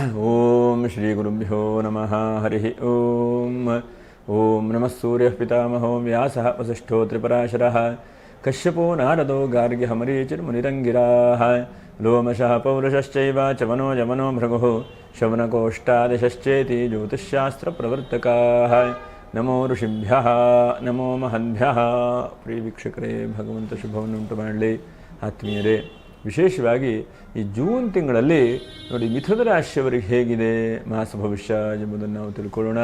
ಓಂ ಶ್ರೀ ಗುರುಭ್ಯೋ ನಮಃ ಹರಿ ಓಂ. ಓಂ ನಮಃ ಸೂರ್ಯಃ ಪಿತಾಮಹೋ ವ್ಯಾಸಃ ವಸಿಷ್ಠೋ ತ್ರಿಪರಾಶರಃ ಕಶ್ಯಪೋ ನಾರದೋ ಗಾರ್ಗ್ಯಃ ಮರೀಚಿರ್ಮುನಿರಂಗಿರಾಃ ಲೋಮಶಃ ಪೌರುಷಶ್ಚೈವ ಚವನೋ ಯಮನೋ ಭೃಗುಃ ಶವನಕೋಷ್ಟಾದಶಶ್ಚೇತಿ ಜ್ಯೋತಿಷ್ಶಾಸ್ತ್ರಪ್ರವರ್ತಕಾಃ. ನಮೋ ಋಷಿಭ್ಯಃ ನಮೋ ಮಹದ್ಭ್ಯಃ. ಪ್ರಿಯ ವೀಕ್ಷಕರೇ, ಭಗವಂತ ಶುಭವನ್ನುಂಟು ಮಾಡಲಿ. ಆತ್ಮೀಯರೇ, ವಿಶೇಷವಾಗಿ ಈ ಜೂನ್ ತಿಂಗಳಲ್ಲಿ ನೋಡಿ ಮಿಥುನ ರಾಶಿಯವರಿಗೆ ಹೇಗಿದೆ ಮಾಸ ಭವಿಷ್ಯ ಎಂಬುದನ್ನು ನಾವು ತಿಳ್ಕೊಳ್ಳೋಣ.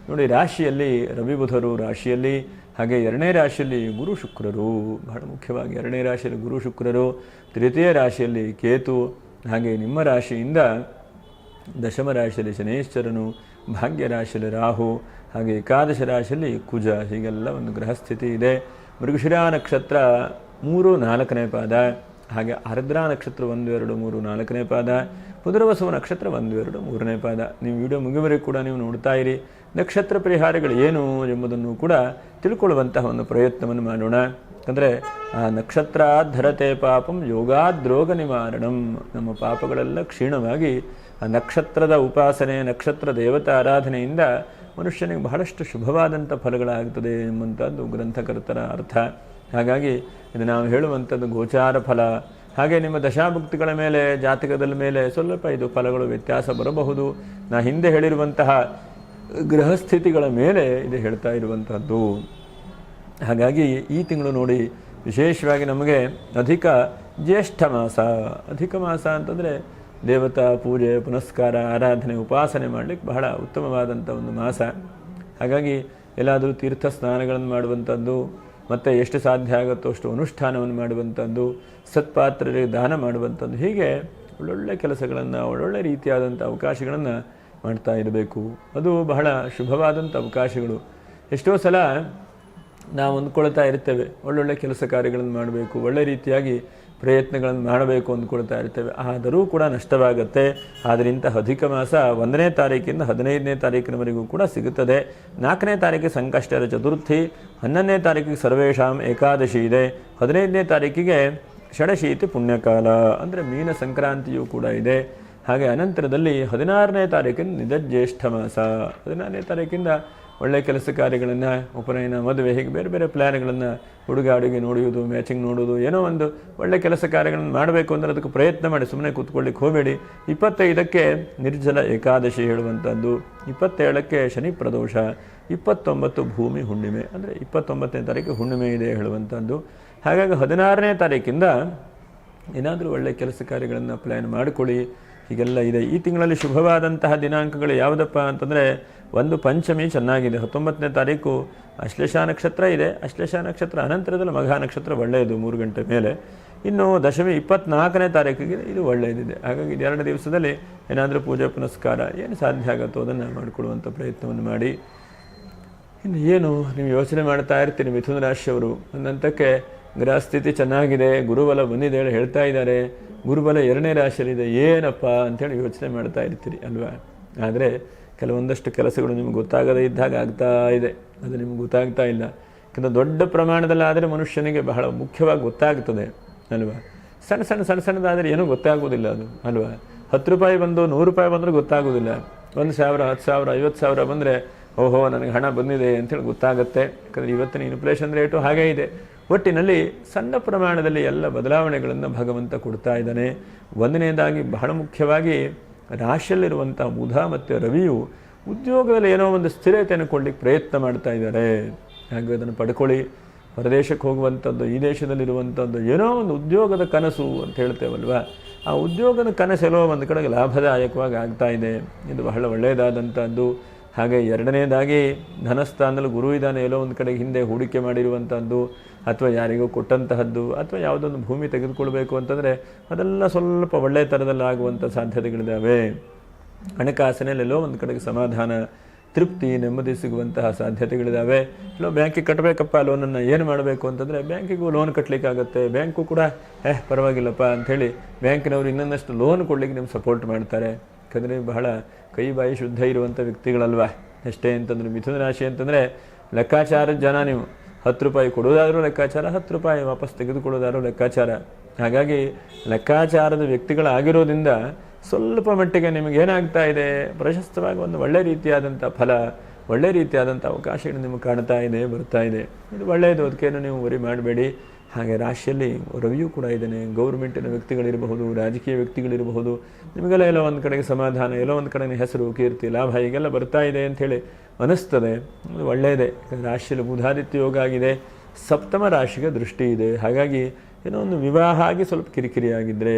ನೋಡಿ, ರಾಶಿಯಲ್ಲಿ ರವಿ ಬುಧರು ರಾಶಿಯಲ್ಲಿ, ಹಾಗೆ ಎರಡನೇ ರಾಶಿಯಲ್ಲಿ ಗುರು ಶುಕ್ರರು. ಬಹಳ ಮುಖ್ಯವಾಗಿ ಎರಡನೇ ರಾಶಿಯಲ್ಲಿ ಗುರು ಶುಕ್ರರು, ತೃತೀಯ ರಾಶಿಯಲ್ಲಿ ಕೇತು, ಹಾಗೆ ನಿಮ್ಮ ರಾಶಿಯಿಂದ ದಶಮ ರಾಶಿಯಲ್ಲಿ ಶನೇಶ್ವರನು, ಭಾಗ್ಯ ರಾಶಿಯಲ್ಲಿ ರಾಹು, ಹಾಗೆ ಏಕಾದಶ ರಾಶಿಯಲ್ಲಿ ಕುಜ. ಹೀಗೆಲ್ಲ ಒಂದು ಗ್ರಹಸ್ಥಿತಿ ಇದೆ. ಮೃಗಶಿರಾ ನಕ್ಷತ್ರ 3-4ನೇ ಪಾದ, ಹಾಗೆ ಆರ್ದ್ರಾ ನಕ್ಷತ್ರ 1, 2, 3, 4ನೇ ಪಾದ, ಪುನರ್ವಸು ನಕ್ಷತ್ರ 1, 2, 3ನೇ ಪಾದ. ನೀವು ವಿಡಿಯೋ ಮುಗಿವರೆಗೂ ಕೂಡ ನೀವು ನೋಡ್ತಾ ಇರಿ. ನಕ್ಷತ್ರ ಪರಿಹಾರಗಳು ಏನು ಎಂಬುದನ್ನು ಕೂಡ ತಿಳ್ಕೊಳ್ಳುವಂತಹ ಒಂದು ಪ್ರಯತ್ನವನ್ನು ಮಾಡೋಣ. ಅಂದರೆ ಆ ನಕ್ಷತ್ರಾಧರತೆ ಪಾಪಂ ಯೋಗಾದ್ರೋಗ ನಿವಾರಣಂ. ನಮ್ಮ ಪಾಪಗಳೆಲ್ಲ ಕ್ಷೀಣವಾಗಿ ಆ ನಕ್ಷತ್ರದ ಉಪಾಸನೆ, ನಕ್ಷತ್ರ ದೇವತಾ ಆರಾಧನೆಯಿಂದ ಮನುಷ್ಯನಿಗೆ ಬಹಳಷ್ಟು ಶುಭವಾದಂಥ ಫಲಗಳಾಗ್ತದೆ ಎಂಬಂಥದ್ದು ಗ್ರಂಥಕರ್ತರ ಅರ್ಥ. ಹಾಗಾಗಿ ಇದು ನಾವು ಹೇಳುವಂಥದ್ದು ಗೋಚಾರ ಫಲ. ಹಾಗೆ ನಿಮ್ಮ ದಶಾಭುಕ್ತಿಗಳ ಮೇಲೆ, ಜಾತಕದ ಮೇಲೆ ಸ್ವಲ್ಪ ಇದು ಫಲಗಳು ವ್ಯತ್ಯಾಸ ಬರಬಹುದು. ನಾ ಹಿಂದೆ ಹೇಳಿರುವಂತಹ ಗ್ರಹಸ್ಥಿತಿಗಳ ಮೇಲೆ ಇದು ಹೇಳ್ತಾ ಇರುವಂತಹದ್ದು. ಹಾಗಾಗಿ ಈ ತಿಂಗಳು ನೋಡಿ ವಿಶೇಷವಾಗಿ ನಮಗೆ ಅಧಿಕ ಜ್ಯೇಷ್ಠ ಮಾಸ. ಅಧಿಕ ಮಾಸ ಅಂತಂದರೆ ದೇವತಾ ಪೂಜೆ, ಪುನಸ್ಕಾರ, ಆರಾಧನೆ, ಉಪಾಸನೆ ಮಾಡಲಿಕ್ಕೆ ಬಹಳ ಉತ್ತಮವಾದಂಥ ಒಂದು ಮಾಸ. ಹಾಗಾಗಿ ಎಲ್ಲಾದರೂ ತೀರ್ಥ ಸ್ನಾನಗಳನ್ನು ಮಾಡುವಂಥದ್ದು, ಮತ್ತು ಎಷ್ಟು ಸಾಧ್ಯ ಆಗುತ್ತೋ ಅಷ್ಟು ಅನುಷ್ಠಾನವನ್ನು ಮಾಡುವಂಥದ್ದು, ಸತ್ಪಾತ್ರರಿಗೆ ದಾನ ಮಾಡುವಂಥದ್ದು, ಹೀಗೆ ಒಳ್ಳೊಳ್ಳೆ ಕೆಲಸಗಳನ್ನು, ಒಳ್ಳೊಳ್ಳೆ ರೀತಿಯಾದಂಥ ಅವಕಾಶಗಳನ್ನು ಮಾಡ್ತಾ ಇರಬೇಕು. ಅದು ಬಹಳ ಶುಭವಾದಂಥ ಅವಕಾಶಗಳು. ಎಷ್ಟೋ ಸಲ ನಾವು ಅಂದ್ಕೊಳ್ತಾ ಇರ್ತೇವೆ ಒಳ್ಳೊಳ್ಳೆ ಕೆಲಸ ಕಾರ್ಯಗಳನ್ನು ಮಾಡಬೇಕು, ಒಳ್ಳೆ ರೀತಿಯಾಗಿ ಪ್ರಯತ್ನಗಳನ್ನು ಮಾಡಬೇಕು ಅಂದ್ಕೊಳ್ತಾ ಇರ್ತೇವೆ. ಆದರೂ ಕೂಡ ನಷ್ಟವಾಗುತ್ತೆ. ಆದ್ದರಿಂದ ಅಧಿಕ ಮಾಸ 1ನೇ ತಾರೀಕಿಂದ 15ನೇ ತಾರೀಕಿನವರೆಗೂ ಕೂಡ ಸಿಗುತ್ತದೆ. 4ನೇ ತಾರೀಕಿಗೆ ಸಂಕಷ್ಟರ ಚತುರ್ಥಿ, 11ನೇ ತಾರೀಕಿಗೆ ಸರ್ವೇಶಾಂ ಏಕಾದಶಿ ಇದೆ, 15ನೇ ತಾರೀಕಿಗೆ ಷಡಶೀತಿ ಪುಣ್ಯಕಾಲ ಅಂದರೆ ಮೀನ ಸಂಕ್ರಾಂತಿಯೂ ಕೂಡ ಇದೆ. ಹಾಗೆ ಅನಂತರದಲ್ಲಿ 16ನೇ ತಾರೀಕಿನ ನಿಜಜ್ಯೇಷ್ಠ ಮಾಸ. 16ನೇ ತಾರೀಕಿಂದ ಒಳ್ಳೆಯ ಕೆಲಸ ಕಾರ್ಯಗಳನ್ನು, ಉಪನಯನ, ಮದುವೆ, ಹೀಗೆ ಬೇರೆ ಬೇರೆ ಪ್ಲ್ಯಾನ್ಗಳನ್ನು, ಹುಡುಗ ಹುಡುಗಿ ನೋಡುವುದು, ಮ್ಯಾಚಿಂಗ್ ನೋಡುವುದು, ಏನೋ ಒಂದು ಒಳ್ಳೆಯ ಕೆಲಸ ಕಾರ್ಯಗಳನ್ನು ಮಾಡಬೇಕು ಅಂದರೆ ಅದಕ್ಕೆ ಪ್ರಯತ್ನ ಮಾಡಿ, ಸುಮ್ಮನೆ ಕೂತ್ಕೊಳ್ಳಿಕ್ಕೆ ಹೋಗಬೇಡಿ. 25ಕ್ಕೆ ನಿರ್ಜಲ ಏಕಾದಶಿ ಹೇಳುವಂಥದ್ದು, 27ಕ್ಕೆ ಶನಿ ಪ್ರದೋಷ, 29 ಭೂಮಿ ಹುಣ್ಣಿಮೆ, ಅಂದರೆ 29ನೇ ತಾರೀಕು ಹುಣ್ಣಿಮೆ ಇದೆ ಹೇಳುವಂಥದ್ದು. ಹಾಗಾಗಿ 16ನೇ ತಾರೀಕಿಂದ ಏನಾದರೂ ಒಳ್ಳೆಯ ಕೆಲಸ ಕಾರ್ಯಗಳನ್ನು ಪ್ಲ್ಯಾನ್ ಮಾಡಿಕೊಳ್ಳಿ. ಹೀಗೆಲ್ಲ ಇದೆ. ಈ ತಿಂಗಳಲ್ಲಿ ಶುಭವಾದಂತಹ ದಿನಾಂಕಗಳು ಯಾವುದಪ್ಪ ಅಂತಂದರೆ, ಒಂದು ಪಂಚಮಿ ಚೆನ್ನಾಗಿದೆ, 19ನೇ ತಾರೀಕು ಅಶ್ಲೇಷ ನಕ್ಷತ್ರ ಇದೆ. ಅಶ್ಲೇಷ ನಕ್ಷತ್ರ ಅನಂತರದಲ್ಲಿ ಮಘ ನಕ್ಷತ್ರ ಒಳ್ಳೆಯದು 3 ಗಂಟೆ ಮೇಲೆ. ಇನ್ನು ದಶಮಿ 24ನೇ ತಾರೀಕಿಗೆ ಇದು ಒಳ್ಳೆಯದಿದೆ. ಹಾಗಾಗಿ ಇದು 2 ದಿವಸದಲ್ಲಿ ಏನಾದರೂ ಪೂಜೆ ಪುನಸ್ಕಾರ ಏನು ಸಾಧ್ಯ ಆಗುತ್ತೋ ಅದನ್ನು ಮಾಡಿಕೊಳ್ಳುವಂಥ ಪ್ರಯತ್ನವನ್ನು ಮಾಡಿ. ಇನ್ನು ಏನು ನೀವು ಯೋಚನೆ ಮಾಡ್ತಾ ಇರ್ತೀರಿ ಮಿಥುನ ರಾಶಿಯವರು, ಒಂದಂತಕ್ಕೆ ಗ್ರಹಸ್ಥಿತಿ ಚೆನ್ನಾಗಿದೆ, ಗುರುಬಲ ಬಂದಿದೆ ಹೇಳಿ ಹೇಳ್ತಾ ಇದ್ದಾರೆ, ಗುರುಬಲ 2ನೇ ರಾಶಿಯಲ್ಲಿದೆ, ಏನಪ್ಪ ಅಂಥೇಳಿ ಯೋಚನೆ ಮಾಡ್ತಾ ಇರ್ತೀರಿ ಅಲ್ವಾ. ಆದರೆ ಕೆಲವೊಂದಷ್ಟು ಕೆಲಸಗಳು ನಿಮ್ಗೆ ಗೊತ್ತಾಗದೇ ಇದ್ದಾಗ ಆಗ್ತಾ ಇದೆ, ಅದು ನಿಮ್ಗೆ ಗೊತ್ತಾಗ್ತಾ ಇಲ್ಲ. ಯಾಕಂದರೆ ದೊಡ್ಡ ಪ್ರಮಾಣದಲ್ಲಾದರೆ ಮನುಷ್ಯನಿಗೆ ಬಹಳ ಮುಖ್ಯವಾಗಿ ಗೊತ್ತಾಗ್ತದೆ ಅಲ್ವಾ. ಸಣ್ಣದಾದರೆ ಏನೂ ಗೊತ್ತಾಗೋದಿಲ್ಲ ಅದು ಅಲ್ವಾ. 10 ರೂಪಾಯಿ ಬಂದು 100 ರೂಪಾಯಿ ಬಂದರೂ ಗೊತ್ತಾಗೋದಿಲ್ಲ. 1,000, 10,000, 50,000 ಬಂದರೆ ಓಹೋ ನನಗೆ ಹಣ ಬಂದಿದೆ ಅಂಥೇಳಿ ಗೊತ್ತಾಗುತ್ತೆ. ಯಾಕಂದರೆ ಇವತ್ತಿನ ಇನ್ಫ್ಲೇಷನ್ ರೇಟು ಹಾಗೇ ಇದೆ. ಒಟ್ಟಿನಲ್ಲಿ ಸಣ್ಣ ಪ್ರಮಾಣದಲ್ಲಿ ಎಲ್ಲ ಬದಲಾವಣೆಗಳನ್ನು ಭಗವಂತ ಕೊಡ್ತಾ ಇದ್ದಾನೆ. ಒಂದನೇದಾಗಿ ಬಹಳ ಮುಖ್ಯವಾಗಿ ರಾಶಿಯಲ್ಲಿರುವಂಥ ಬುಧ ಮತ್ತು ರವಿಯು ಉದ್ಯೋಗದಲ್ಲಿ ಏನೋ ಒಂದು ಸ್ಥಿರತೆಯನ್ನು ಕೊಡಲಿಕ್ಕೆ ಪ್ರಯತ್ನ ಮಾಡ್ತಾ ಇದ್ದಾರೆ. ಹಾಗೆ ಅದನ್ನು ಪಡ್ಕೊಳ್ಳಿ. ಹೊರದೇಶಕ್ಕೆ ಹೋಗುವಂಥದ್ದು, ಈ ದೇಶದಲ್ಲಿರುವಂಥದ್ದು ಏನೋ ಒಂದು ಉದ್ಯೋಗದ ಕನಸು ಅಂತ ಹೇಳ್ತೇವಲ್ವ, ಆ ಉದ್ಯೋಗದ ಕನಸೆಲ್ಲೋ ಒಂದು ಕಡೆಗೆ ಲಾಭದಾಯಕವಾಗಿ ಆಗ್ತಾ ಇದೆ. ಇದು ಬಹಳ ಒಳ್ಳೆಯದಾದಂಥದ್ದು. ಹಾಗೆ ಎರಡನೇದಾಗಿ ಧನಸ್ಥಾನದಲ್ಲಿ ಗುರು ಇದ್ದಾನೆ, ಎಲ್ಲೋ ಒಂದು ಕಡೆಗೆ ಹಿಂದೆ ಹೂಡಿಕೆ ಮಾಡಿರುವಂಥದ್ದು, ಅಥವಾ ಯಾರಿಗೋ ಕೊಟ್ಟಂತಹದ್ದು, ಅಥವಾ ಯಾವುದೊಂದು ಭೂಮಿ ತೆಗೆದುಕೊಳ್ಬೇಕು ಅಂತಂದರೆ ಅದೆಲ್ಲ ಸ್ವಲ್ಪ ಒಳ್ಳೆಯ ಥರದಲ್ಲಿ ಆಗುವಂಥ ಸಾಧ್ಯತೆಗಳಿದ್ದಾವೆ. ಹಣಕಾಸಿನಲ್ಲೆಲ್ಲೋ ಒಂದು ಕಡೆಗೆ ಸಮಾಧಾನ, ತೃಪ್ತಿ, ನೆಮ್ಮದಿ ಸಿಗುವಂತಹ ಸಾಧ್ಯತೆಗಳಿದ್ದಾವೆ. ಎಲ್ಲೋ ಬ್ಯಾಂಕಿಗೆ ಕಟ್ಟಬೇಕಪ್ಪ ಲೋನನ್ನು, ಏನು ಮಾಡಬೇಕು ಅಂತಂದರೆ ಬ್ಯಾಂಕಿಗೂ ಲೋನ್ ಕಟ್ಟಲಿಕ್ಕಾಗತ್ತೆ. ಬ್ಯಾಂಕು ಕೂಡ ಪರವಾಗಿಲ್ಲಪ್ಪ ಅಂಥೇಳಿ ಬ್ಯಾಂಕಿನವರು ಇನ್ನೊಂದಷ್ಟು ಲೋನ್ ಕೊಡಲಿಕ್ಕೆ ನಿಮ್ಗೆ ಸಪೋರ್ಟ್ ಮಾಡ್ತಾರೆ. ಯಾಕಂದರೆ ಬಹಳ ಕೈ ಬಾಯಿ ಶುದ್ಧ ಇರುವಂಥ ವ್ಯಕ್ತಿಗಳಲ್ವ. ಎಷ್ಟೇ ಅಂತಂದರೆ ಮಿಥುನ ರಾಶಿ ಅಂತಂದರೆ ಲೆಕ್ಕಾಚಾರದ ಜನ. ನೀವು 10 ರೂಪಾಯಿ ಕೊಡೋದಾದರೂ ಲೆಕ್ಕಾಚಾರ, 10 ರೂಪಾಯಿ ವಾಪಸ್ ತೆಗೆದುಕೊಳ್ಳೋದಾದರೂ ಲೆಕ್ಕಾಚಾರ. ಹಾಗಾಗಿ ಲೆಕ್ಕಾಚಾರದ ವ್ಯಕ್ತಿಗಳಾಗಿರೋದ್ರಿಂದ ಸ್ವಲ್ಪ ಮಟ್ಟಿಗೆ ನಿಮಗೆ ಏನಾಗ್ತಾ ಇದೆ, ಪ್ರಶಸ್ತವಾಗಿ ಒಂದು ಒಳ್ಳೆ ರೀತಿಯಾದಂಥ ಫಲ, ಒಳ್ಳೆ ರೀತಿಯಾದಂಥ ಅವಕಾಶಗಳು ನಿಮಗೆ ಕಾಣ್ತಾ ಇದೆ, ಬರ್ತಾ ಇದೆ. ಇದು ಒಳ್ಳೆಯದು, ಅದಕ್ಕೇನು ನೀವು ವರಿ ಮಾಡಬೇಡಿ. ಹಾಗೆ ರಾಶಿಯಲ್ಲಿ ರವಿಯೂ ಕೂಡ ಇದ್ದಾನೆ. ಗೌರ್ಮೆಂಟಿನ ವ್ಯಕ್ತಿಗಳಿರಬಹುದು, ರಾಜಕೀಯ ವ್ಯಕ್ತಿಗಳಿರಬಹುದು, ನಿಮಗೆಲ್ಲ ಎಲ್ಲೋ ಒಂದು ಕಡೆಗೆ ಸಮಾಧಾನ, ಎಲ್ಲೋ ಒಂದು ಕಡೆಗೆ ಹೆಸರು, ಕೀರ್ತಿ, ಲಾಭ ಹೀಗೆಲ್ಲ ಬರ್ತಾ ಇದೆ ಅಂಥೇಳಿ ಅನ್ನಿಸ್ತದೆ. ಅದು ಒಳ್ಳೆಯದೇ. ರಾಶಿಯಲ್ಲಿ ಬುಧಾದಿತ್ಯ ಯೋಗ ಆಗಿದೆ, ಸಪ್ತಮ ರಾಶಿಗೆ ದೃಷ್ಟಿ ಇದೆ. ಹಾಗಾಗಿ ಏನೋ ಒಂದು ವಿವಾಹ ಆಗಿ ಸ್ವಲ್ಪ ಕಿರಿಕಿರಿ ಆಗಿದ್ದರೆ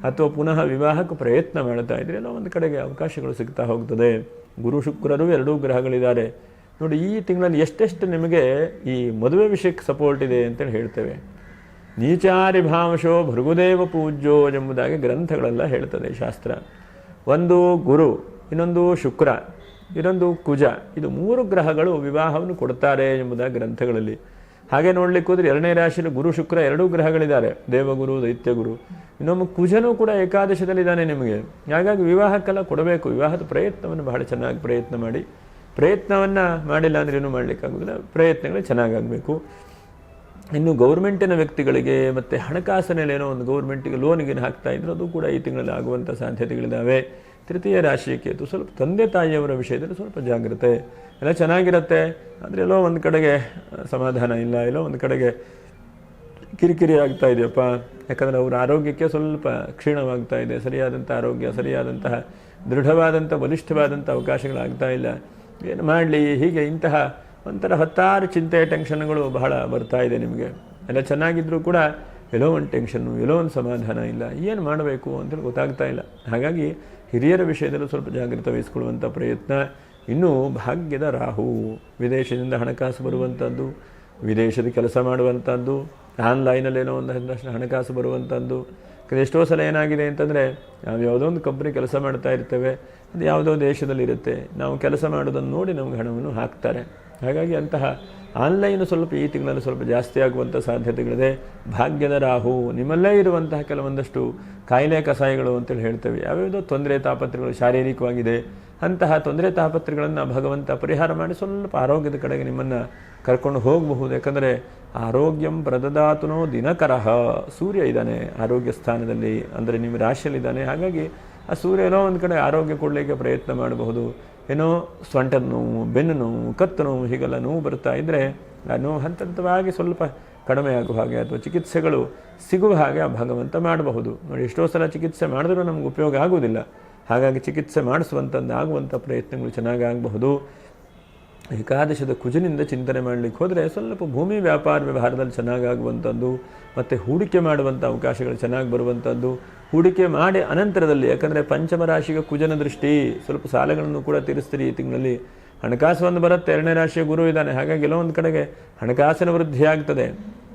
ಅಥವಾ ಪುನಃ ವಿವಾಹಕ್ಕೆ ಪ್ರಯತ್ನ ಮಾಡ್ತಾ ಇದ್ದರೆ ಎಲ್ಲೋ ಒಂದು ಕಡೆಗೆ ಅವಕಾಶಗಳು ಸಿಗ್ತಾ ಹೋಗ್ತದೆ. ಗುರು ಶುಕ್ರರು ಎರಡೂ ಗ್ರಹಗಳಿದ್ದಾರೆ ನೋಡಿ. ಈ ತಿಂಗಳಲ್ಲಿ ಎಷ್ಟೆಷ್ಟು ನಿಮಗೆ ಈ ಮದುವೆ ವಿಷಯಕ್ಕೆ ಸಪೋರ್ಟ್ ಇದೆ ಅಂತೇಳಿ ಹೇಳ್ತೇವೆ. ನೀಚಾರಿ ಭಾಂಶೋ ಭೃಗುದೇವ ಪೂಜ್ಯೋ ಎಂಬುದಾಗಿ ಗ್ರಂಥಗಳೆಲ್ಲ ಹೇಳ್ತದೆ ಶಾಸ್ತ್ರ. ಒಂದು ಗುರು, ಇನ್ನೊಂದು ಶುಕ್ರ, ಇನ್ನೊಂದು ಕುಜ, ಇದು 3 ಗ್ರಹಗಳು ವಿವಾಹವನ್ನು ಕೊಡ್ತಾರೆ ಎಂಬುದಾಗಿ ಗ್ರಂಥಗಳಲ್ಲಿ. ಹಾಗೆ ನೋಡ್ಲಿಕ್ಕೆ ಹೋದ್ರೆ 2ನೇ ರಾಶಿಯಲ್ಲಿ ಗುರು ಶುಕ್ರ 2 ಗ್ರಹಗಳಿದ್ದಾರೆ, ದೇವಗುರು, ದೈತ್ಯಗುರು. ಇನ್ನೊಮ್ಮೆ ಕುಜನೂ ಕೂಡ ಏಕಾದಶದಲ್ಲಿದ್ದಾನೆ ನಿಮಗೆ. ಹಾಗಾಗಿ ವಿವಾಹಕ್ಕೆಲ್ಲ ಕೊಡಬೇಕು. ವಿವಾಹದ ಪ್ರಯತ್ನವನ್ನು ಬಹಳ ಚೆನ್ನಾಗಿ ಪ್ರಯತ್ನ ಮಾಡಿ. ಪ್ರಯತ್ನವನ್ನು ಮಾಡಿಲ್ಲ ಅಂದರೆ ಏನೂ ಮಾಡಲಿಕ್ಕಾಗೋದಿಲ್ಲ. ಪ್ರಯತ್ನಗಳು ಚೆನ್ನಾಗಾಗಬೇಕು. ಇನ್ನು ಗೌರ್ಮೆಂಟಿನ ವ್ಯಕ್ತಿಗಳಿಗೆ ಮತ್ತು ಹಣಕಾಸಿನಲ್ಲಿ ಏನೋ ಒಂದು ಗೌರ್ಮೆಂಟಿಗೆ ಲೋನಿಗೆ ಹಾಕ್ತಾ ಇದ್ರು, ಅದು ಕೂಡ ಈ ತಿಂಗಳಲ್ಲಿ ಆಗುವಂಥ ಸಾಧ್ಯತೆಗಳಿದ್ದಾವೆ. ತೃತೀಯ ರಾಶಿಯ ಕೇತು, ಸ್ವಲ್ಪ ತಂದೆ ತಾಯಿಯವರ ವಿಷಯದಲ್ಲಿ ಸ್ವಲ್ಪ ಜಾಗ್ರತೆ. ಎಲ್ಲ ಚೆನ್ನಾಗಿರುತ್ತೆ, ಆದರೆ ಎಲ್ಲೋ ಒಂದು ಕಡೆಗೆ ಸಮಾಧಾನ ಇಲ್ಲ, ಎಲ್ಲೋ ಒಂದು ಕಡೆಗೆ ಕಿರಿಕಿರಿ ಆಗ್ತಾ ಇದೆಯಪ್ಪ. ಯಾಕಂದರೆ ಅವರ ಆರೋಗ್ಯಕ್ಕೆ ಸ್ವಲ್ಪ ಕ್ಷೀಣವಾಗ್ತಾ ಇದೆ. ಸರಿಯಾದಂಥ ಆರೋಗ್ಯ, ಸರಿಯಾದಂತಹ ದೃಢವಾದಂಥ ಬಲಿಷ್ಠವಾದಂಥ ಅವಕಾಶಗಳಾಗ್ತಾ ಇಲ್ಲ. ಏನು ಮಾಡಲಿ, ಹೀಗೆ ಇಂತಹ ಒಂಥರ 10 ಚಿಂತೆ, ಟೆನ್ಷನ್ಗಳು ಬಹಳ ಬರ್ತಾ ಇದೆ ನಿಮಗೆ. ಎಲ್ಲ ಚೆನ್ನಾಗಿದ್ದರೂ ಕೂಡ ಎಲ್ಲೋ ಒಂದು ಟೆನ್ಷನ್ನು, ಎಲ್ಲೋ ಒಂದು ಸಮಾಧಾನ ಇಲ್ಲ. ಏನು ಮಾಡಬೇಕು ಅಂತೇಳಿ ಗೊತ್ತಾಗ್ತಾ ಇಲ್ಲ. ಹಾಗಾಗಿ ಹಿರಿಯರ ವಿಷಯದಲ್ಲೂ ಸ್ವಲ್ಪ ಜಾಗೃತೆ ವಹಿಸ್ಕೊಳ್ಳುವಂಥ ಪ್ರಯತ್ನ. ಇನ್ನೂ ಭಾಗ್ಯದ ರಾಹು, ವಿದೇಶದಿಂದ ಹಣಕಾಸು ಬರುವಂಥದ್ದು, ವಿದೇಶದ ಕೆಲಸ ಮಾಡುವಂಥದ್ದು, ಆನ್ಲೈನಲ್ಲೇನೋ ಒಂದಷ್ಟು ಹಣಕಾಸು ಬರುವಂಥದ್ದು. ಎಷ್ಟೋ ಸಲ ಏನಾಗಿದೆ ಅಂತಂದರೆ, ನಾವು ಯಾವುದೋ ಒಂದು ಕಂಪ್ನಿ ಕೆಲಸ ಮಾಡ್ತಾ ಇರ್ತೇವೆ, ಅದು ಯಾವುದೋ ದೇಶದಲ್ಲಿರುತ್ತೆ. ನಾವು ಕೆಲಸ ಮಾಡೋದನ್ನು ನೋಡಿ ನಮಗೆ ಹಣವನ್ನು ಹಾಕ್ತಾರೆ. ಹಾಗಾಗಿ ಅಂತಹ ಆನ್ಲೈನು ಸ್ವಲ್ಪ ಈ ತಿಂಗಳಲ್ಲಿ ಸ್ವಲ್ಪ ಜಾಸ್ತಿ ಆಗುವಂಥ ಸಾಧ್ಯತೆಗಳಿದೆ. ಭಾಗ್ಯದ ರಾಹು ನಿಮ್ಮಲ್ಲೇ ಇರುವಂತಹ ಕೆಲವೊಂದಷ್ಟು ಕಾಯಿಲೆ ಕಸಾಯಗಳು ಅಂತೇಳಿ ಹೇಳ್ತೇವೆ. ಯಾವ್ಯಾವುದೋ ತೊಂದರೆ ತಾಪತ್ರೆಗಳು ಶಾರೀರಿಕವಾಗಿದೆ, ಅಂತಹ ತೊಂದರೆ ತಾಪತ್ರೆಗಳನ್ನು ಭಗವಂತ ಪರಿಹಾರ ಮಾಡಿ ಸ್ವಲ್ಪ ಆರೋಗ್ಯದ ಕಡೆಗೆ ನಿಮ್ಮನ್ನು ಕರ್ಕೊಂಡು ಹೋಗಬಹುದು. ಯಾಕಂದರೆ ಆರೋಗ್ಯಂ ಪ್ರದದಾತುನೋ ದಿನಕರಃ, ಸೂರ್ಯ ಇದ್ದಾನೆ ಆರೋಗ್ಯ ಸ್ಥಾನದಲ್ಲಿ, ಅಂದರೆ ನಿಮ್ಮ ರಾಶಿಯಲ್ಲಿದ್ದಾನೆ. ಹಾಗಾಗಿ ಆ ಸೂರ್ಯ ಏನೋ ಒಂದು ಕಡೆ ಆರೋಗ್ಯ ಕೊಡಲಿಕ್ಕೆ ಪ್ರಯತ್ನ ಮಾಡಬಹುದು. ಏನೋ ಸೊಂಟದ ನೋವು, ಬೆನ್ನು ನೋವು, ಕತ್ತು ನೋವು, ಹೀಗೆಲ್ಲ ನೋವು ಬರ್ತಾ ಇದ್ದರೆ ಆ ನೋವು ಹಂತವಾಗಿ ಸ್ವಲ್ಪ ಕಡಿಮೆ ಆಗುವ ಹಾಗೆ ಅಥವಾ ಚಿಕಿತ್ಸೆಗಳು ಸಿಗುವ ಹಾಗೆ ಆ ಭಗವಂತ ಮಾಡಬಹುದು. ನೋಡಿ, ಎಷ್ಟೋ ಸಲ ಚಿಕಿತ್ಸೆ ಮಾಡಿದ್ರೂ ನಮ್ಗೆ ಉಪಯೋಗ ಆಗುವುದಿಲ್ಲ. ಹಾಗಾಗಿ ಚಿಕಿತ್ಸೆ ಮಾಡಿಸುವಂಥದ್ದು ಆಗುವಂಥ ಪ್ರಯತ್ನಗಳು ಚೆನ್ನಾಗಿ ಆಗಬಹುದು. ಏಕಾದಶದ ಕುಜನಿಂದ ಚಿಂತನೆ ಮಾಡಲಿಕ್ಕೆ ಹೋದರೆ ಸ್ವಲ್ಪ ಭೂಮಿ ವ್ಯಾಪಾರ ವ್ಯವಹಾರದಲ್ಲಿ ಚೆನ್ನಾಗಾಗುವಂಥದ್ದು, ಮತ್ತು ಹೂಡಿಕೆ ಮಾಡುವಂಥ ಅವಕಾಶಗಳು ಚೆನ್ನಾಗಿ ಬರುವಂಥದ್ದು. ಹೂಡಿಕೆ ಮಾಡಿ ಅನಂತರದಲ್ಲಿ, ಯಾಕಂದರೆ ಪಂಚಮ ರಾಶಿಗೆ ಕುಜನ ದೃಷ್ಟಿ, ಸ್ವಲ್ಪ ಸಾಲಗಳನ್ನು ಕೂಡ ತೀರಿಸ್ತೀರಿ ಈ ತಿಂಗಳಲ್ಲಿ. ಹಣಕಾಸು ಒಂದು ಬರುತ್ತೆ, 2ನೇ ರಾಶಿಯ ಗುರು ಇದ್ದಾನೆ. ಹಾಗಾಗಿ ಎಲ್ಲೋ ಒಂದು ಕಡೆಗೆ ಹಣಕಾಸಿನ ವೃದ್ಧಿ ಆಗ್ತದೆ.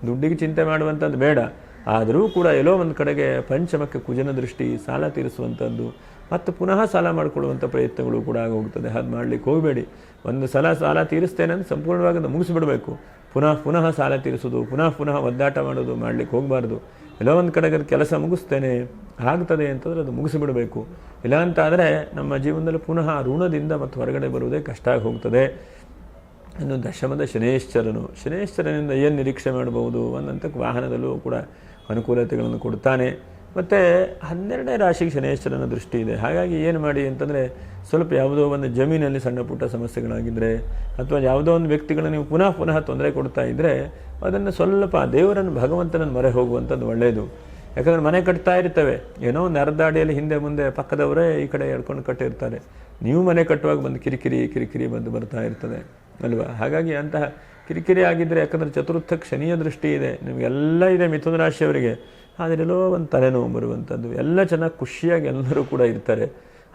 ದುಡ್ಡಿಗೆ ಚಿಂತೆ ಮಾಡುವಂಥದ್ದು ಬೇಡ. ಆದರೂ ಕೂಡ ಎಲ್ಲೋ ಒಂದು ಕಡೆಗೆ ಪಂಚಮಕ್ಕೆ ಕುಜನ ದೃಷ್ಟಿ, ಸಾಲ ತೀರಿಸುವಂಥದ್ದು ಮತ್ತು ಪುನಃ ಸಾಲ ಮಾಡಿಕೊಳ್ಳುವಂಥ ಪ್ರಯತ್ನಗಳು ಕೂಡ ಆಗೋಗ್ತದೆ. ಅದು ಮಾಡಲಿಕ್ಕೆ ಹೋಗಬೇಡಿ. ಒಂದು ಸಲ ಸಾಲ ತೀರಿಸ್ತೇನೆ ಅಂತ ಸಂಪೂರ್ಣವಾಗಿ ಅದು ಮುಗಿಸಿಬಿಡಬೇಕು. ಪುನಃ ಸಾಲ ತೀರಿಸೋದು, ಪುನಃ ಒದ್ದಾಟ ಮಾಡೋದು ಮಾಡಲಿಕ್ಕೆ ಹೋಗಬಾರ್ದು. ಎಲ್ಲೋ ಒಂದು ಕಡೆಗೆ ಅದು ಕೆಲಸ ಮುಗಿಸ್ತೇನೆ ಆಗ್ತದೆ ಅಂತಂದರೆ ಅದು ಮುಗಿಸಿಬಿಡಬೇಕು. ಇಲ್ಲ ಅಂತಾದರೆ ನಮ್ಮ ಜೀವನದಲ್ಲಿ ಪುನಃ ಋಣದಿಂದ ಮತ್ತು ಹೊರಗಡೆ ಬರುವುದೇ ಕಷ್ಟ ಆಗಿ ಹೋಗ್ತದೆ. ಇನ್ನು ದಶಮದ ಶನೇಶ್ವರನಿಂದ ಏನು ನಿರೀಕ್ಷೆ ಮಾಡಬಹುದು? ಒಂದಂತಕ್ಕೆ ವಾಹನದಲ್ಲೂ ಕೂಡ ಅನುಕೂಲತೆಗಳನ್ನು ಕೊಡ್ತಾನೆ. ಮತ್ತು 12ನೇ ರಾಶಿಗೆ ಶನೇಶ್ವರನ ದೃಷ್ಟಿ ಇದೆ. ಹಾಗಾಗಿ ಏನು ಮಾಡಿ ಅಂತಂದರೆ, ಸ್ವಲ್ಪ ಯಾವುದೋ ಒಂದು ಜಮೀನಲ್ಲಿ ಸಣ್ಣ ಪುಟ್ಟ ಸಮಸ್ಯೆಗಳಾಗಿದ್ದರೆ ಅಥವಾ ಯಾವುದೋ ಒಂದು ವ್ಯಕ್ತಿಗಳನ್ನು ನೀವು ಪುನಃ ತೊಂದರೆ ಕೊಡ್ತಾ ಇದ್ದರೆ ಅದನ್ನು ಸ್ವಲ್ಪ ದೇವರನ್ನು, ಭಗವಂತನನ್ನು ಮೊರೆ ಹೋಗುವಂಥದ್ದು ಒಳ್ಳೆಯದು. ಯಾಕಂದರೆ ಮನೆ ಕಟ್ತಾ ಇರ್ತವೆ, ಏನೋ ಒಂದು ಅರ್ಧ ಅಡಿಯಲ್ಲಿ ಹಿಂದೆ ಮುಂದೆ ಪಕ್ಕದವರೇ ಈ ಕಡೆ ಎಡ್ಕೊಂಡು ಕಟ್ಟಿರ್ತಾರೆ. ನೀವು ಮನೆ ಕಟ್ಟುವಾಗ ಬಂದು ಕಿರಿಕಿರಿ ಬಂದು ಬರ್ತಾ ಇರ್ತದೆ ಅಲ್ವಾ? ಹಾಗಾಗಿ ಅಂತಹ ಕಿರಿಕಿರಿ ಆಗಿದ್ದರೆ, ಯಾಕಂದರೆ ಚತುರ್ಥಕ್ಕೆ ಶನಿಯ ದೃಷ್ಟಿ ಇದೆ, ನಿಮಗೆಲ್ಲ ಇದೆ ಮಿಥುನ ರಾಶಿಯವರಿಗೆ. ಆದರೆಲ್ಲೋ ಒಂದು ತಲೆನೋವು ಬರುವಂಥದ್ದು. ಎಲ್ಲ ಚೆನ್ನಾಗಿ ಖುಷಿಯಾಗಿ ಎಲ್ಲರೂ ಕೂಡ ಇರ್ತಾರೆ.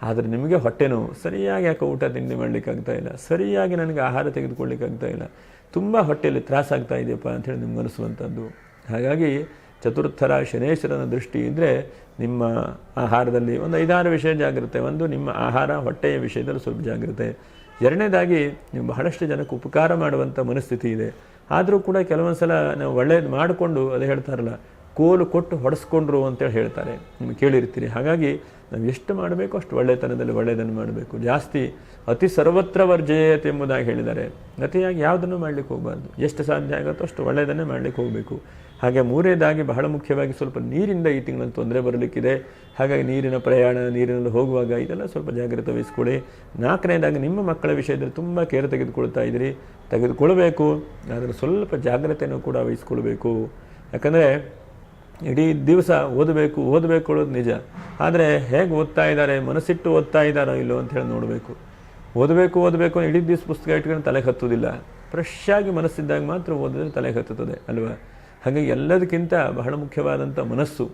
ಆದರೆ ನಿಮಗೆ ಹೊಟ್ಟೆ ನೋವು, ಸರಿಯಾಗಿ ಯಾಕೆ ಊಟ ತಿಂಡಿ ಮಾಡಲಿಕ್ಕಾಗ್ತಾ ಇಲ್ಲ, ಸರಿಯಾಗಿ ನನಗೆ ಆಹಾರ ತೆಗೆದುಕೊಳ್ಳಿಕ್ಕಾಗ್ತಾ ಇಲ್ಲ, ತುಂಬ ಹೊಟ್ಟೆಯಲ್ಲಿ ತ್ರಾಸಾಗ್ತಾ ಇದೆಯಪ್ಪ ಅಂಥೇಳಿ ನಿಮ್ಗೆ ಅನಿಸುವಂಥದ್ದು. ಹಾಗಾಗಿ ಚತುರ್ಥರ ಶನೇಶ್ವರನ ದೃಷ್ಟಿ ಇದ್ದರೆ ನಿಮ್ಮ ಆಹಾರದಲ್ಲಿ ಒಂದು 5-6 ವಿಷಯ ಜಾಗ್ರತೆ. ಒಂದು, ನಿಮ್ಮ ಆಹಾರ ಹೊಟ್ಟೆಯ ವಿಷಯದಲ್ಲಿ ಸ್ವಲ್ಪ ಜಾಗ್ರತೆ. 2ನೇದಾಗಿ, ನೀವು ಬಹಳಷ್ಟು ಜನಕ್ಕೆ ಉಪಕಾರ ಮಾಡುವಂಥ ಮನಸ್ಥಿತಿ ಇದೆ. ಆದರೂ ಕೂಡ ಕೆಲವೊಂದು ಸಲ ನಾವು ಒಳ್ಳೇದು ಮಾಡಿಕೊಂಡು, ಅದು ಹೇಳ್ತಾರಲ್ಲ, ಕೋಲು ಕೊಟ್ಟು ಹೊಡೆಸ್ಕೊಂಡ್ರು ಅಂತೇಳಿ ಹೇಳ್ತಾರೆ, ನಿಮಗೆ ಕೇಳಿರ್ತೀರಿ. ಹಾಗಾಗಿ ನಾವು ಎಷ್ಟು ಮಾಡಬೇಕು ಅಷ್ಟು ಒಳ್ಳೆತನದಲ್ಲಿ ಒಳ್ಳೆಯದನ್ನು ಮಾಡಬೇಕು. ಜಾಸ್ತಿ ಅತಿ ಸರ್ವತ್ರ ವರ್ಜಯೇತ್ ಎಂಬುದಾಗಿ ಹೇಳಿದ್ದಾರೆ. ಅತಿಯಾಗಿ ಯಾವುದನ್ನು ಮಾಡಲಿಕ್ಕೆ ಹೋಗಬಾರ್ದು. ಎಷ್ಟು ಸಾಧ್ಯ ಆಗುತ್ತೋ ಅಷ್ಟು ಒಳ್ಳೆಯದನ್ನೇ ಮಾಡಲಿಕ್ಕೆ ಹೋಗಬೇಕು. ಹಾಗೆ ಮೂರನೇದಾಗಿ ಬಹಳ ಮುಖ್ಯವಾಗಿ ಸ್ವಲ್ಪ ನೀರಿಂದ ಈ ತಿಂಗಳಲ್ಲಿ ತೊಂದರೆ ಬರಲಿಕ್ಕಿದೆ. ಹಾಗಾಗಿ ನೀರಿನ ಪ್ರಯಾಣ, ನೀರಿನಲ್ಲಿ ಹೋಗುವಾಗ ಇದೆಲ್ಲ ಸ್ವಲ್ಪ ಜಾಗ್ರತೆ ವಹಿಸ್ಕೊಳ್ಳಿ. ನಾಲ್ಕನೇದಾಗಿ ನಿಮ್ಮ ಮಕ್ಕಳ ವಿಷಯದಲ್ಲಿ ತುಂಬ ಕೇರ್ ತೆಗೆದುಕೊಳ್ಬೇಕು, ಆದರೆ ಸ್ವಲ್ಪ ಜಾಗ್ರತೆಯನ್ನು ಕೂಡ ವಹಿಸ್ಕೊಳ್ಬೇಕು. ಯಾಕಂದರೆ ಇಡೀ ದಿವಸ ಓದಬೇಕು ಅನ್ನೋದು ನಿಜ, ಆದರೆ ಹೇಗೆ ಓದ್ತಾ ಇದ್ದಾರೆ, ಮನಸ್ಸಿಟ್ಟು ಓದ್ತಾ ಇದ್ದಾರೋ ಇಲ್ಲೋ ಅಂತ ಹೇಳಿ ನೋಡಬೇಕು. ಓದಬೇಕು ಇಡೀ ದಿವಸ ಪುಸ್ತಕ ಇಟ್ಕೊಂಡು ತಲೆಗೆ ಹತ್ತೋದಿಲ್ಲ. ಫ್ರೆಶ್ ಆಗಿ ಮನಸ್ಸಿದ್ದಾಗ ಮಾತ್ರ ಓದಿದ್ರೆ ತಲೆಗೆ ಹತ್ತುತ್ತದೆ ಅಲ್ವಾ. ಹಾಗಾಗಿ ಎಲ್ಲದಕ್ಕಿಂತ ಬಹಳ ಮುಖ್ಯವಾದಂಥ ಮನಸ್ಸು.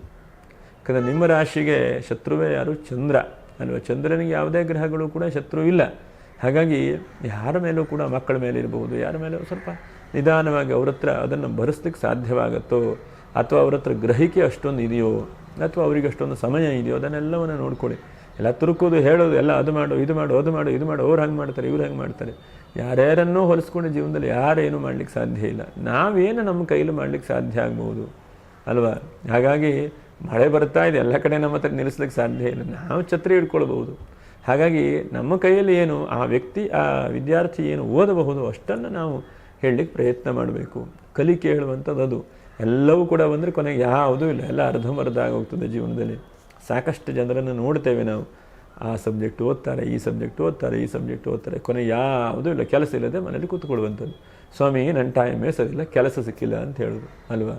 ಯಾಕಂದರೆ ನಿಮ್ಮ ರಾಶಿಗೆ ಶತ್ರುವೇ ಯಾರು? ಚಂದ್ರ ಅಲ್ವಾ. ಚಂದ್ರನಿಗೆ ಯಾವುದೇ ಗ್ರಹಗಳು ಕೂಡ ಶತ್ರು ಇಲ್ಲ. ಹಾಗಾಗಿ ಯಾರ ಮೇಲೂ ಕೂಡ, ಮಕ್ಕಳ ಮೇಲೆ ಇರಬಹುದು, ಯಾರ ಮೇಲೂ ಸ್ವಲ್ಪ ನಿಧಾನವಾಗಿ ಅವ್ರ ಹತ್ರ ಅದನ್ನು ಭರಿಸ್ಲಿಕ್ಕೆ ಸಾಧ್ಯವಾಗುತ್ತೋ, ಅಥವಾ ಅವ್ರ ಹತ್ರ ಗ್ರಹಿಕೆ ಅಷ್ಟೊಂದು ಇದೆಯೋ, ಅಥವಾ ಅವರಿಗೆ ಅಷ್ಟೊಂದು ಸಮಯ ಇದೆಯೋ, ಅದನ್ನೆಲ್ಲವನ್ನು ನೋಡ್ಕೊಳ್ಳಿ. ಎಲ್ಲ ತುರುಕೋದು, ಹೇಳೋದು, ಎಲ್ಲ ಅದು ಮಾಡು, ಇದು ಮಾಡು, ಅವ್ರು ಹಂಗೆ ಮಾಡ್ತಾರೆ, ಇವ್ರು ಹಂಗೆ ಮಾಡ್ತಾರೆ. ಯಾರ್ಯಾರನ್ನೂ ಹೋಲಿಸ್ಕೊಂಡು ಜೀವನದಲ್ಲಿ ಯಾರೇನು ಮಾಡಲಿಕ್ಕೆ ಸಾಧ್ಯ ಇಲ್ಲ. ನಾವೇನು ನಮ್ಮ ಕೈಲಿ ಮಾಡಲಿಕ್ಕೆ ಸಾಧ್ಯ ಆಗ್ಬೋದು ಅಲ್ವಾ. ಹಾಗಾಗಿ ಮಳೆ ಬರ್ತಾ ಇದೆ, ಎಲ್ಲ ಕಡೆ ನಮ್ಮ ಹತ್ರ ನಿಲ್ಲಿಸ್ಲಿಕ್ಕೆ ಸಾಧ್ಯ ಇಲ್ಲ. ನಾವು ಛತ್ರಿ ಹಿಡ್ಕೊಳ್ಬಹುದು. ಹಾಗಾಗಿ ನಮ್ಮ ಕೈಯಲ್ಲಿ ಏನು, ಆ ವ್ಯಕ್ತಿ, ಆ ವಿದ್ಯಾರ್ಥಿ ಏನು ಓದಬಹುದು ಅಷ್ಟನ್ನು ನಾವು ಹೇಳಲಿಕ್ಕೆ ಪ್ರಯತ್ನ ಮಾಡಬೇಕು. ಕಲಿಕೆ ಹೇಳುವಂಥದ್ದು ಅದು. ಎಲ್ಲವೂ ಕೂಡ ಬಂದರೆ ಕೊನೆಗೆ ಯಾವುದೂ ಇಲ್ಲ, ಎಲ್ಲ ಅರ್ಧಂಬರ್ಧ ಆಗೋಗ್ತದೆ ಜೀವನದಲ್ಲಿ. ಸಾಕಷ್ಟು ಜನರನ್ನು ನೋಡ್ತೇವೆ ನಾವು, ಆ ಸಬ್ಜೆಕ್ಟ್ ಓದ್ತಾರೆ, ಈ ಸಬ್ಜೆಕ್ಟ್ ಓದ್ತಾರೆ, ಕೊನೆ ಯಾವುದೂ ಇಲ್ಲ, ಕೆಲಸ ಇಲ್ಲದೆ ಮನೇಲಿ ಕೂತ್ಕೊಳ್ಳುವಂಥದ್ದು. ಸ್ವಾಮಿ ನನ್ನ ಟೈಮೇ ಸರಿಯಿಲ್ಲ, ಕೆಲಸ ಸಿಕ್ಕಿಲ್ಲ ಅಂತ ಹೇಳೋದು ಅಲ್ವಾ.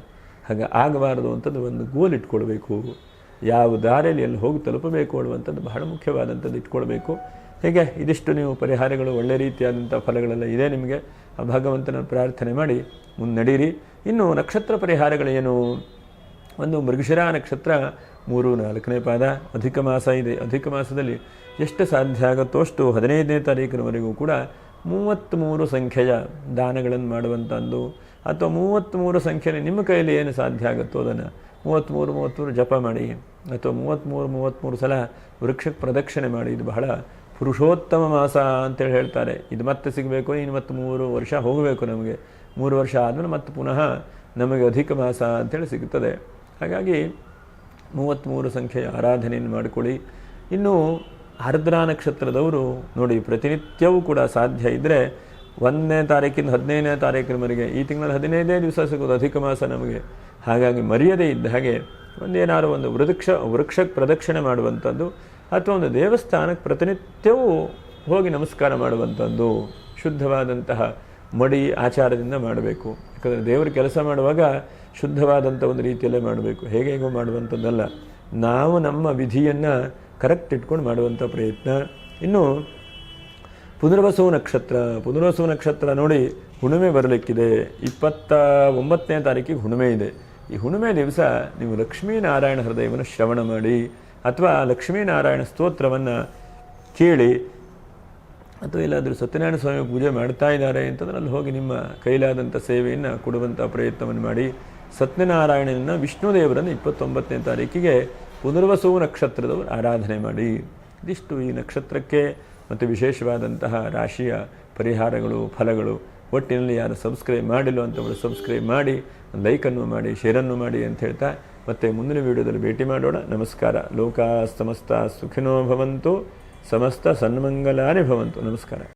ಹಾಗೆ ಆಗಬಾರ್ದು ಅಂಥದ್ದು ಒಂದು ಗೋಲ್ ಇಟ್ಕೊಳ್ಬೇಕು. ಯಾವ ದಾರಿಯಲ್ಲಿ ಎಲ್ಲಿ ಹೋಗಿ ತಲುಪಬೇಕು ಅನ್ನುವಂಥದ್ದು ಬಹಳ ಮುಖ್ಯವಾದಂಥದ್ದು ಇಟ್ಕೊಳ್ಬೇಕು. ಹೀಗೆ ಇದಿಷ್ಟು ನೀವು ಪರಿಹಾರಗಳು, ಒಳ್ಳೆ ರೀತಿಯಾದಂಥ ಫಲಗಳೆಲ್ಲ ಇದೆ ನಿಮಗೆ. ಆ ಭಗವಂತನ ಪ್ರಾರ್ಥನೆ ಮಾಡಿ ಮುನ್ನಡೀರಿ. ಇನ್ನು ನಕ್ಷತ್ರ ಪರಿಹಾರಗಳೇನು? ಒಂದು ಮೃಗಶಿರ ನಕ್ಷತ್ರ 3-4ನೇ ಪಾದ, ಅಧಿಕ ಮಾಸ ಇದೆ. ಅಧಿಕ ಮಾಸದಲ್ಲಿ ಎಷ್ಟು ಸಾಧ್ಯ ಆಗುತ್ತೋ ಅಷ್ಟು 15ನೇ ತಾರೀಕಿನವರೆಗೂ ಕೂಡ 33 ಸಂಖ್ಯೆಯ ದಾನಗಳನ್ನು ಮಾಡುವಂಥದ್ದು, ಅಥವಾ 33 ಸಂಖ್ಯೆಯಲ್ಲಿ ನಿಮ್ಮ ಕೈಯಲ್ಲಿ ಏನು ಸಾಧ್ಯ ಆಗುತ್ತೋ ಅದನ್ನು 33 ಜಪ ಮಾಡಿ, ಅಥವಾ 33 ಸಲ ವೃಕ್ಷಕ್ಕೆ ಪ್ರದಕ್ಷಿಣೆ ಮಾಡಿ. ಇದು ಬಹಳ ಪುರುಷೋತ್ತಮ ಮಾಸ ಅಂತೇಳಿ ಹೇಳ್ತಾರೆ. ಇದು ಮತ್ತೆ ಸಿಗಬೇಕು, ಇನ್ನು ಮತ್ತೆ 3 ವರ್ಷ ಹೋಗಬೇಕು ನಮಗೆ. 3 ವರ್ಷ ಆದಮೇಲೆ ಮತ್ತೆ ಪುನಃ ನಮಗೆ ಅಧಿಕ ಮಾಸ ಅಂತೇಳಿ ಸಿಗುತ್ತದೆ. ಹಾಗಾಗಿ 33 ಸಂಖ್ಯೆಯ ಆರಾಧನೆಯನ್ನು ಮಾಡಿಕೊಳ್ಳಿ. ಇನ್ನು ಆರ್ದ್ರ ನಕ್ಷತ್ರದವರು ನೋಡಿ, ಪ್ರತಿನಿತ್ಯವೂ ಕೂಡ ಸಾಧ್ಯ ಇದ್ದರೆ 1ನೇ ತಾರೀಕಿಂದ 15ನೇ ತಾರೀಕಿನವರೆಗೆ, ಈ ತಿಂಗಳಲ್ಲಿ 15 ದಿವಸ ಸಿಗೋದು ಅಧಿಕ ಮಾಸ ನಮಗೆ. ಹಾಗಾಗಿ ಮರ್ಯಾದೆ ಇದ್ದ ಹಾಗೆ ಒಂದೇನಾದ್ರು ಒಂದು ವೃಕ್ಷಕ್ಕೆ ಪ್ರದಕ್ಷಿಣೆ ಮಾಡುವಂಥದ್ದು, ಅಥವಾ ಒಂದು ದೇವಸ್ಥಾನಕ್ಕೆ ಪ್ರತಿನಿತ್ಯವೂ ಹೋಗಿ ನಮಸ್ಕಾರ ಮಾಡುವಂಥದ್ದು, ಶುದ್ಧವಾದಂತಹ ಮಡಿ ಆಚಾರದಿಂದ ಮಾಡಬೇಕು. ಯಾಕಂದರೆ ದೇವರ ಕೆಲಸ ಮಾಡುವಾಗ ಶುದ್ಧವಾದಂಥ ಒಂದು ರೀತಿಯಲ್ಲೇ ಮಾಡಬೇಕು, ಹೇಗೋ ಮಾಡುವಂಥದ್ದಲ್ಲ. ನಾವು ನಮ್ಮ ವಿಧಿಯನ್ನು ಕರೆಕ್ಟ್ ಇಟ್ಕೊಂಡು ಮಾಡುವಂಥ ಪ್ರಯತ್ನ. ಇನ್ನು ಪುನರ್ವಸು ನಕ್ಷತ್ರ ನೋಡಿ, ಹುಣ್ಣಿಮೆ ಬರಲಿಕ್ಕಿದೆ. 29ನೇ ತಾರೀಕಿಗೆ ಹುಣ್ಣಿಮೆ ಇದೆ. ಈ ಹುಣ್ಣಿಮೆ ದಿವಸ ನೀವು ಲಕ್ಷ್ಮೀನಾರಾಯಣ ಹೃದಯವನ್ನು ಶ್ರವಣ ಮಾಡಿ, ಅಥವಾ ಲಕ್ಷ್ಮೀನಾರಾಯಣ ಸ್ತೋತ್ರವನ್ನು ಕೇಳಿ, ಅಥವಾ ಎಲ್ಲಾದರೂ ಸತ್ಯನಾರಾಯಣ ಸ್ವಾಮಿ ಪೂಜೆ ಮಾಡ್ತಾ ಇದ್ದಾರೆ ಅಂತಂದ್ರೆ ಅಲ್ಲಿ ಹೋಗಿ ನಿಮ್ಮ ಕೈಲಾದಂಥ ಸೇವೆಯನ್ನು ಕೊಡುವಂಥ ಪ್ರಯತ್ನವನ್ನು ಮಾಡಿ. ಸತ್ಯನಾರಾಯಣನ ವಿಷ್ಣುದೇವರನ್ನು 29ನೇ ತಾರೀಕಿಗೆ ಪುನರ್ವಸು ನಕ್ಷತ್ರದವರು ಆರಾಧನೆ ಮಾಡಿ. ಇದಿಷ್ಟು ಈ ನಕ್ಷತ್ರಕ್ಕೆ ಮತ್ತು ವಿಶೇಷವಾದಂತಹ ರಾಶಿಯ ಪರಿಹಾರಗಳು, ಫಲಗಳು. ಒಟ್ಟಿನಲ್ಲಿ ಯಾರು ಸಬ್ಸ್ಕ್ರೈಬ್ ಮಾಡಿಲ್ಲ ಅಂತವರು ಸಬ್ಸ್ಕ್ರೈಬ್ ಮಾಡಿ, ಲೈಕನ್ನು ಮಾಡಿ, ಶೇರನ್ನು ಮಾಡಿ ಅಂತ ಹೇಳ್ತಾ ಮತ್ತೆ ಮುಂದಿನ ವಿಡಿಯೋದಲ್ಲಿ ಭೇಟಿ ಮಾಡೋಣ. ನಮಸ್ಕಾರ. ಲೋಕಾ ಸಮಸ್ತ ಸುಖಿನೋ ಭವಂತು, ಸಮಸ್ತ ಸನ್ಮಂಗಲಾನಿ ಭವಂತು. ನಮಸ್ಕಾರ.